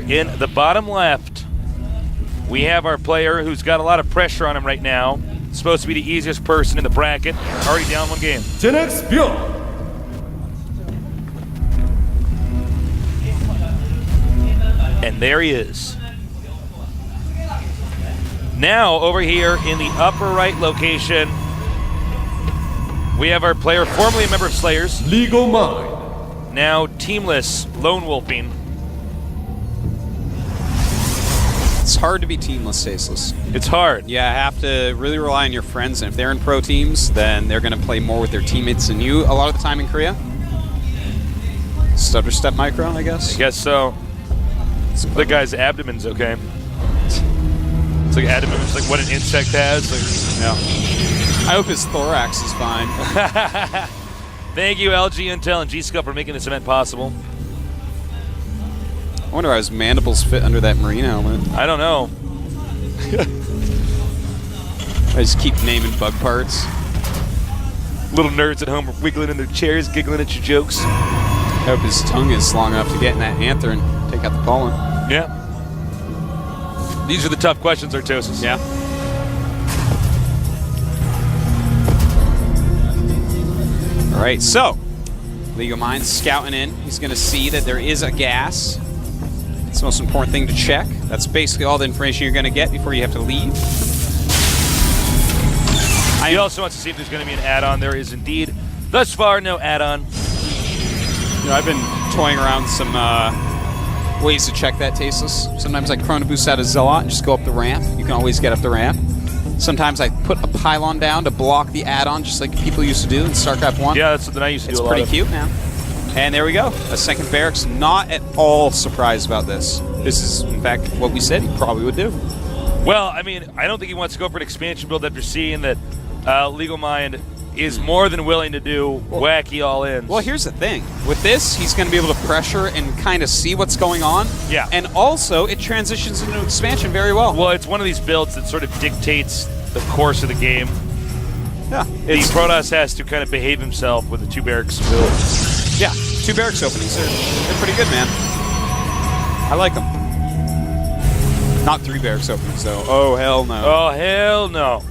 in the bottom left, we have our player who's got a lot of pressure on him right now. Supposed to be the easiest person in the bracket. Already down one game. Byun. And there he is. Now, over here in the upper right location, we have our player, formerly a member of Slayers. LegalMind. Now teamless, lone wolfing. It's hard to be teamless, Staceless. It's hard. Yeah, I have to really rely on your friends, and if they're in pro teams, then they're going to play more with their teammates than you a lot of the time in Korea. Stutter step micro, I guess? I guess so. The guy's abdomen's okay. It's like abdomen, it's like what an insect has. Like, yeah. I hope his thorax is fine. Thank you, LG Intel and G.SL for making this event possible. I wonder how his mandibles fit under that marine helmet. I don't know. I just keep naming bug parts. Little nerds at home are wiggling in their chairs, giggling at your jokes. I hope his tongue is long enough to get in that anther and take out the pollen. Yeah. These are the tough questions, Artosis. Yeah. All right, so LegalMind scouting in. He's going to see that there is a gas. It's the most important thing to check. That's basically all the information you're going to get before you have to leave. He also wants to see if there's going to be an add-on. There is indeed, thus far, no add-on. You know, I've been toying around some ways to check that, Tasteless. Sometimes I chrono boost out a Zealot and just go up the ramp. You can always get up the ramp. Sometimes I put a pylon down to block the add-on, just like people used to do in Starcraft 1. Yeah, that's something I used to do a lot of. It's pretty cute, man. And there we go. A second barracks. Not at all surprised about this. This is, in fact, what we said he probably would do. Well, I mean, I don't think he wants to go for an expansion build after seeing that LegalMind is more than willing to do wacky all-ins. Well, here's the thing. With this, he's going to be able to pressure and kind of see what's going on. Yeah. And also, it transitions into expansion very well. Well, it's one of these builds that sort of dictates the course of the game. Yeah. The Protoss has to kind of behave himself with the 2 barracks build. Yeah. 2 barracks openings. They're pretty good, man. I like them. Not 3 barracks openings, though. Oh, hell no. Oh, hell no.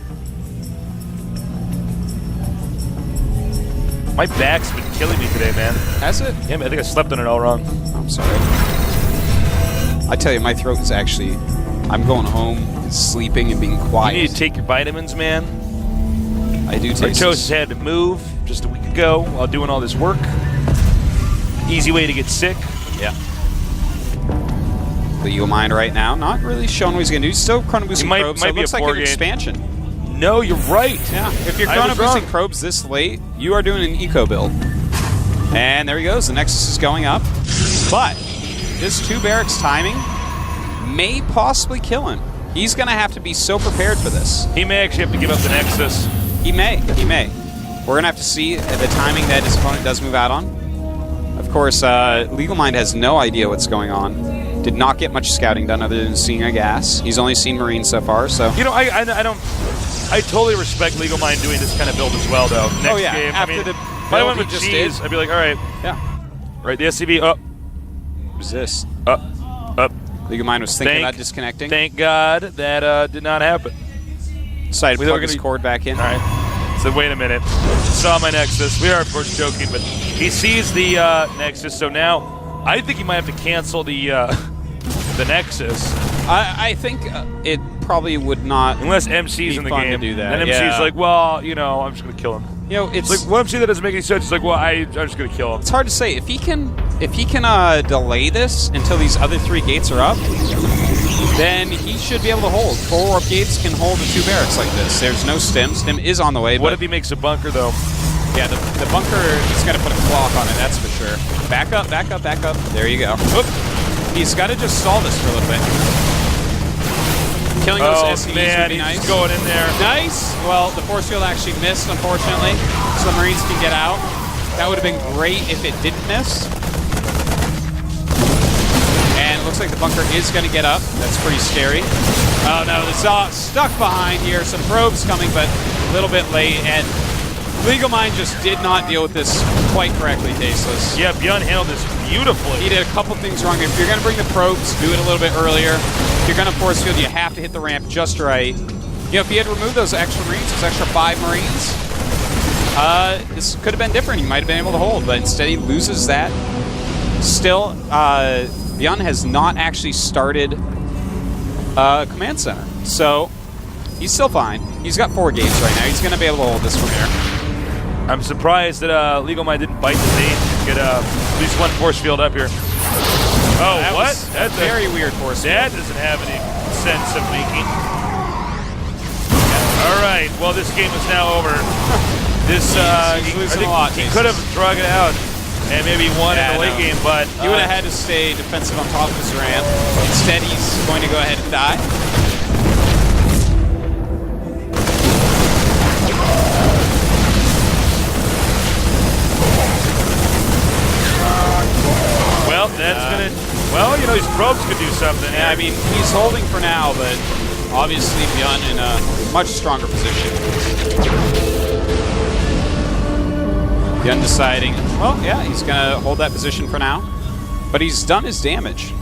My back's been killing me today, man. Has it? Yeah, I think I slept on it all wrong. I'm sorry. I tell you, my throat is actually... I'm going home and sleeping and being quiet. You need to take your vitamins, man. I do take Artosis had to move just a week ago while doing all this work. Easy way to get sick. Yeah. LegalMind right now, not really showing what he's going to do. He's still chrono boosting probes, so it looks like an expansion. No, you're right. Yeah, if you're chrono boosting probes this late, you are doing an eco build. And there he goes. The Nexus is going up. But this 2 barracks timing may possibly kill him. He's going to have to be so prepared for this. He may actually have to give up the Nexus. He may. He may. We're going to have to see the timing that his opponent does move out on. Of course, LegalMind has no idea what's going on. Did not get much scouting done other than seeing a gas. He's only seen Marine so far, so... You know, I totally respect LegalMind doing this kind of build as well, though. Next game, after I mean, the if I went with G's, I'd be like, all right. Yeah. Right, the SCV up. Resist. Up. LegalMind was thinking about disconnecting. Thank God that did not happen. Decided to plug his cord back in. All right. So wait a minute. Saw my Nexus. We are, of course, joking, but he sees the Nexus, so now I think he might have to cancel the Nexus. I think it probably would not. Unless MC's in the game. To do that. And MC's like, well, you know, I'm just going to kill him. You know, it's like, what MC that doesn't make any sense. It's like, well, I'm just going to kill him. It's hard to say. If he can delay this until these other 3 gates are up, then he should be able to hold. 4 warp gates can hold the 2 barracks like this. There's no stim. Stim is on the way. What if he makes a bunker, though? Yeah, the bunker is going to put a clock on it, that's for sure. Back up, back up, back up. There you go. Oop. He's got to just stall this for a little bit. Killing those SCVs would be nice. He's going in there. Nice. Well, the force field actually missed, unfortunately, so the Marines can get out. That would have been great if it didn't miss. And it looks like the bunker is going to get up. That's pretty scary. Oh no, the Saw stuck behind here. Some probes coming, but a little bit late. And LegalMind just did not deal with this quite correctly, Tasteless. Yeah, Byun handled this beautifully. He did a couple things wrong. If you're going to bring the probes, do it a little bit earlier. If you're going to force field, you have to hit the ramp just right. You know, if he had removed those extra Marines, those extra 5 Marines, this could have been different. He might have been able to hold, but instead he loses that. Still, Byun has not actually started Command Center, so he's still fine. He's got 4 games right now. He's going to be able to hold this from here. I'm surprised that LegalMind didn't bite the bait and get at least one force field up here. Oh, That what? was That's a very weird force field. That doesn't have any sense of making. All right. Well, this game is now over. This He's I losing think a lot, he Jason. could have drug it out and maybe won in the late game, but he would have had to stay defensive on top of his ramp. Instead, he's going to go ahead and die. Well, that's gonna. Well, you know, these probes could do something. Yeah, I mean, he's holding for now, but obviously Byun in a much stronger position. Byun deciding, well, yeah, he's going to hold that position for now. But he's done his damage.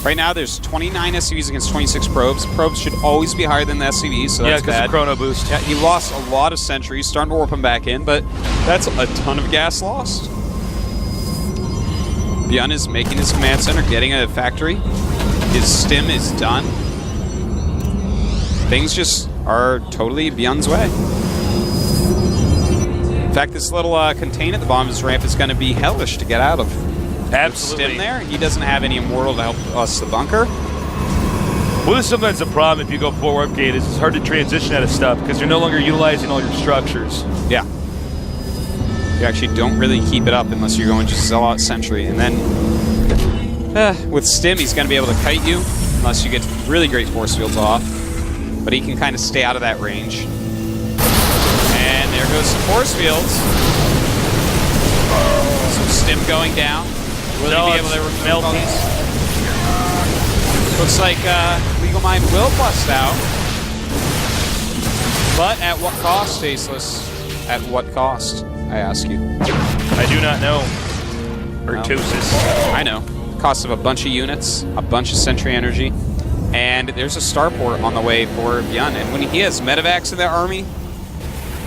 Right now, there's 29 SCVs against 26 probes. Probes should always be higher than the SCVs, so yeah, that's because bad. of chrono boost. Yeah, he lost a lot of sentries, starting to warp him back in, but that's a ton of gas lost. Byun is making his command center, getting a factory. His stim is done. Things just are totally Byun's way. In fact, this little contain at the bottom of his ramp is going to be hellish to get out of. Absolutely. With stim there, he doesn't have any immortal to help us the bunker. Well, this is sometimes a problem if you go 4 warp gate. Is it's hard to transition out of stuff because you're no longer utilizing all your structures. Yeah. You actually don't really keep it up unless you're going just Zealot Sentry. And then with Stim, he's going to be able to kite you unless you get really great force fields off. But he can kind of stay out of that range. And there goes some force fields. Some Stim going down. Will he be able to remove all these? Looks like LegalMind will bust out. But at what cost, Tasteless? At what cost, I ask you? I do not know. Artosis. I know. Cost of a bunch of units, a bunch of sentry energy, and there's a starport on the way for Byun. And when he has medevacs in that army,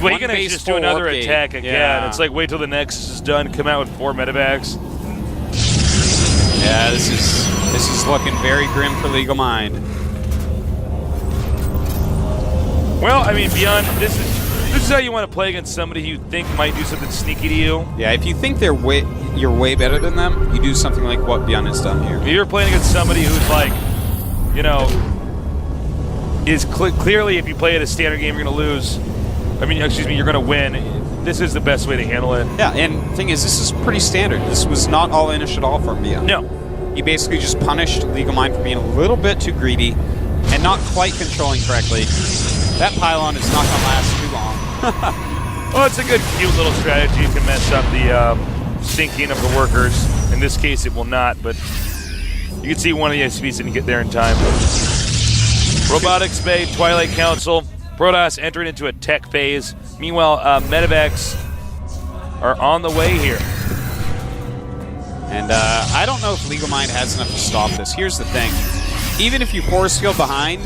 well, he can actually just do another attack again. Yeah. It's like wait till the Nexus is done, come out with 4 medevacs. Yeah, this is looking very grim for LegalMind. Well, I mean, Byun, this is how you want to play against somebody who you think might do something sneaky to you. Yeah, if you think you're way better than them, you do something like what Byun has done here. If you're playing against somebody who's like, you know, is clearly if you play at a standard game you're going to lose. I mean, excuse me, you're going to win. This is the best way to handle it. Yeah, and the thing is, this is pretty standard. This was not all Inish at all from Byun. No. He basically just punished LegalMind for being a little bit too greedy and not quite controlling correctly. That pylon is not going to last too long. Well, it's a good, cute little strategy. You can mess up the sinking of the workers. In this case, it will not, but you can see one of the SCVs didn't get there in time. Robotics Bay, Twilight Council, Protoss entering into a tech phase. Meanwhile, medevacs are on the way here. And I don't know if LegalMind has enough to stop this. Here's the thing. Even if you force field behind,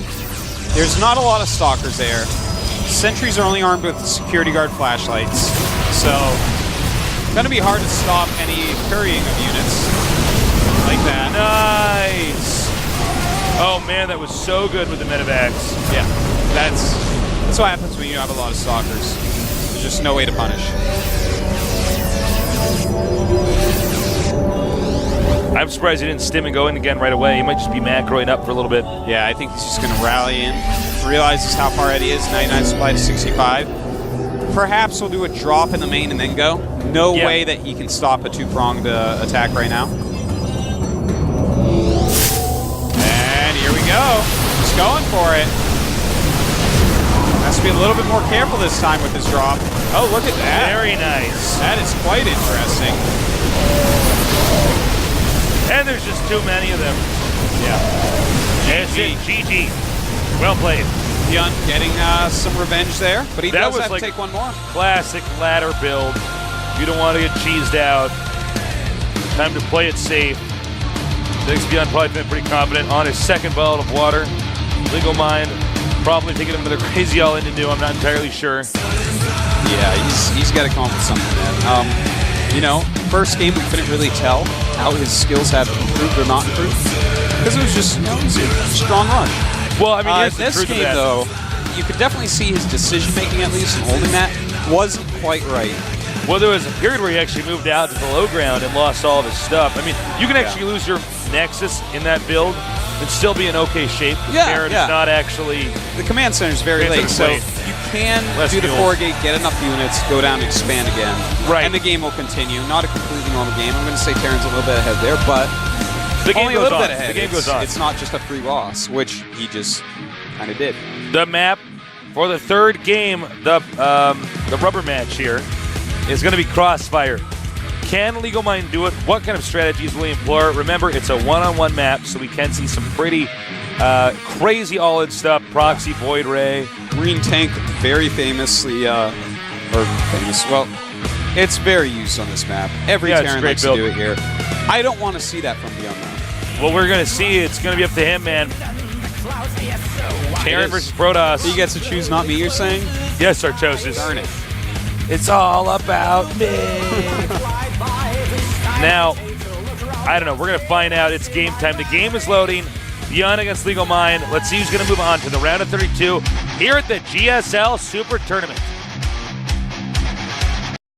there's not a lot of stalkers there. Sentries are only armed with security guard flashlights. So it's going to be hard to stop any currying of units like that. Nice! Oh man, that was so good with the medevacs. Yeah, that's what happens when you have a lot of stalkers. There's just no way to punish. I'm surprised he didn't stim and go in again right away. He might just be macroing up for a little bit. Yeah, I think he's just going to rally in. Realizes how far ahead he is. 99 supply to 65. Perhaps he'll do a drop in the main and then go. No way that he can stop a 2-pronged attack right now. And here we go. Just going for it. Has to be a little bit more careful this time with his drop. Oh, look at that. Very nice. That is quite interesting. And there's just too many of them. Yeah. That's it. GG. Well played. Byun getting some revenge there, but he That does was have like to take one more. Classic ladder build. You don't want to get cheesed out. Time to play it safe. Thinks Byun probably been pretty confident on his second bottle of water. LegalMind probably taking him to the crazy all-in to do. I'm not entirely sure. Yeah, he's got to come up with something, man. You know, first game we couldn't really tell how his skills have improved or not improved because it was just, you know, it was a strong run. Well, I mean, here's the this truth of game that. though, you could definitely see his decision making at least and holding that wasn't quite right. Well, there was a period where he actually moved out to the low ground and lost all of his stuff. I mean, you can actually lose your Nexus in that build and still be in okay shape. Baron is not actually... The command center is very late, so you can do the 4-gate, get enough units, go down and expand again. Right. And the game will continue. Not a completely normal game. I'm going to say Terran's a little bit ahead there, but The game only goes a little on. bit ahead. The game goes on. It's not just a free loss, which he just kind of did. The map for the third game, the rubber match here, is going to be Crossfire. Can LegalMind do it? What kind of strategies will he employ? Remember, it's a one-on-one map, so we can see some pretty crazy all-in stuff. Proxy, Void Ray. Green Tank, very famously, well, it's very used on this map. Every Terran likes to do it here. I don't want to see that from Byun, though. Well, we're going to see. It's going to be up to him, man. Terran versus Protoss. He gets to choose, not me, you're saying? Yes, Artosis. Darn it. It's all about me. Now, I don't know. We're going to find out. It's game time. The game is loading. Byun against LegalMind. Let's see who's going to move on to the round of 32 here at the GSL Super Tournament.